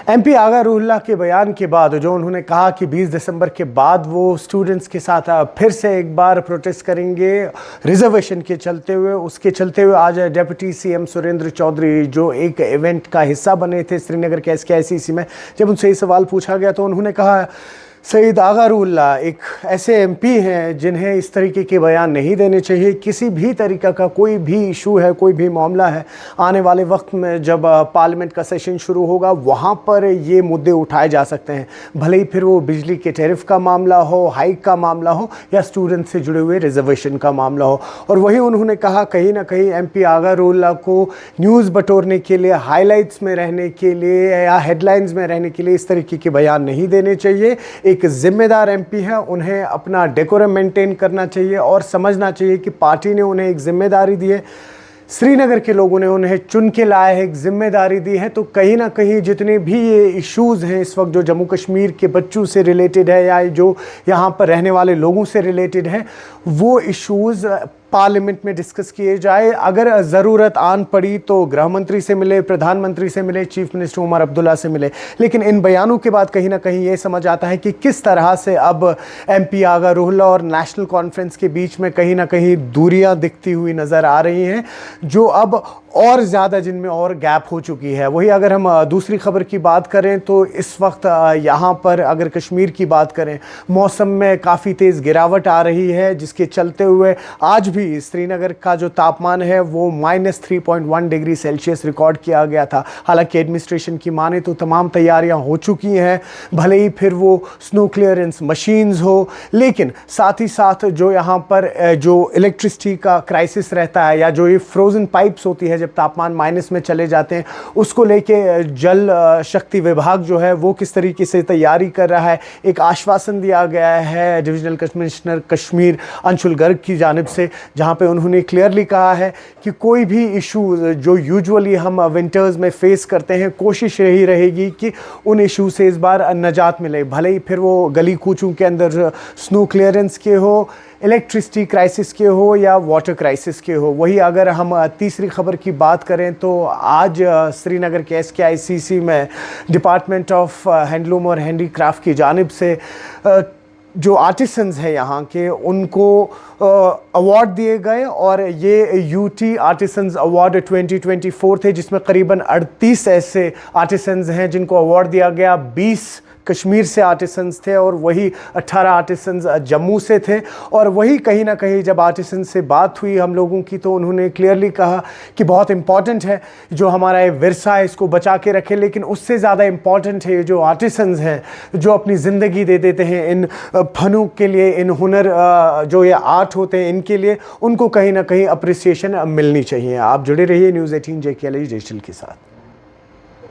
MP आगा रूहुल्लाह के बयान के बाद जो उन्होंने कहा कि 20 दिसंबर के बाद वो स्टूडेंट्स के साथ फिर से एक बार प्रोटेस्ट करेंगे रिजर्वेशन के चलते हुए, उसके चलते हुए आज डिप्टी सीएम सुरेंद्र चौधरी जो एक इवेंट का हिस्सा बने थे श्रीनगर के एसकेआईसीसी में, जब उनसे ये सवाल पूछा गया तो उन्होंने कहा सईद आगा रूहुल्लाह एक ऐसे एमपी हैं जिन्हें इस तरीके के बयान नहीं देने चाहिए। किसी भी तरीक़ा का कोई भी इशू है, कोई भी मामला है, आने वाले वक्त में जब पार्लियामेंट का सेशन शुरू होगा वहाँ पर ये मुद्दे उठाए जा सकते हैं, भले ही फिर वो बिजली के टैरिफ का मामला हो, हाइक का मामला हो या स्टूडेंट से जुड़े हुए रिजर्वेशन का मामला हो। और वही उन्होंने कहा कहीं ना कहीं एमपी आगा रूहुल्लाह को न्यूज़ बटोरने के लिए, हाईलाइट्स में रहने के लिए या हेडलाइंस में रहने के लिए इस तरीके के बयान नहीं देने चाहिए। एक जिम्मेदार एमपी है, उन्हें अपना डेकोरम मेंटेन करना चाहिए और समझना चाहिए कि पार्टी ने उन्हें एक जिम्मेदारी दी है, श्रीनगर के लोगों ने उन्हें चुन के लाया है, एक जिम्मेदारी दी है। तो कहीं ना कहीं जितने भी ये इश्यूज़ हैं इस वक्त जो जम्मू कश्मीर के बच्चों से रिलेटेड है या जो यहाँ पर रहने वाले लोगों से रिलेटेड है, वो इश्यूज़ पार्लियामेंट में डिस्कस किए जाए। अगर ज़रूरत आन पड़ी तो गृह मंत्री से मिले, प्रधानमंत्री से मिले, चीफ मिनिस्टर उमर अब्दुल्ला से मिले। लेकिन इन बयानों के बाद कहीं ना कहीं ये समझ आता है कि किस तरह से अब एमपी आगा रूहुल्लाह और नेशनल कॉन्फ्रेंस के बीच में कहीं ना कहीं दूरियां दिखती हुई नज़र आ रही हैं, जो अब और ज़्यादा जिनमें और गैप हो चुकी है। वही अगर हम दूसरी खबर की बात करें तो इस वक्त यहाँ पर अगर कश्मीर की बात करें, मौसम में काफ़ी तेज़ गिरावट आ रही है, जिसके चलते हुए आज भी श्रीनगर का जो तापमान है वो -3.1 डिग्री सेल्सियस रिकॉर्ड किया गया था। हालांकि एडमिनिस्ट्रेशन की माने तो तमाम तैयारियां हो चुकी हैं, भले ही फिर वो स्नो क्लियरेंस मशीन्स हो, लेकिन साथ ही साथ जो यहाँ पर जो इलेक्ट्रिसिटी का क्राइसिस रहता है या जो ये फ्रोज़न पाइप्स होती है जब तापमान माइनस में चले जाते हैं, उसको लेके जल शक्ति विभाग जो है वो किस तरीके से तैयारी कर रहा है। एक आश्वासन दिया गया है डिविजनल कमिश्नर कश्मीर अंशुल गर्ग की जानिब से, जहाँ पे उन्होंने क्लियरली कहा है कि कोई भी इशू जो यूजुअली हम विंटर्स में फेस करते हैं, कोशिश यही रहेगी कि उन इशू से इस बार निजात मिले, भले ही फिर वो गली कूचों के अंदर स्नो क्लियरेंस के हो, इलेक्ट्रिसिटी क्राइसिस के हो या वाटर क्राइसिस के हो। वही अगर हम तीसरी खबर की बात करें तो आज श्रीनगर के एसकेआईसीसी में डिपार्टमेंट ऑफ हैंडलूम और हैंडीक्राफ्ट की जानिब से जो आर्टिसंस हैं यहाँ के, उनको अवार्ड दिए गए और ये यूटी आर्टिसंस अवार्ड 2024 थे, जिसमें करीबन 38 ऐसे आर्टिसंस हैं जिनको अवार्ड दिया गया। 20 कश्मीर से आर्टिसंस थे और वही 18 आर्टिसंस जम्मू से थे। और वही कहीं ना कहीं जब आर्टिसंस से बात हुई हम लोगों की तो उन्होंने क्लियरली कहा कि बहुत इम्पॉर्टेंट है जो हमारा ये विरसा है इसको बचा के रखें, लेकिन उससे ज़्यादा इम्पॉर्टेंट है जो आर्टिसंस हैं जो अपनी ज़िंदगी दे देते हैं इन फनों के लिए, इन हुनर जो ये आर्ट होते हैं इनके लिए, उनको कहीं ना कहीं अप्रिसिएशन मिलनी चाहिए। आप जुड़े रहिए न्यूज़ 18 JKLH डिजिटल के साथ।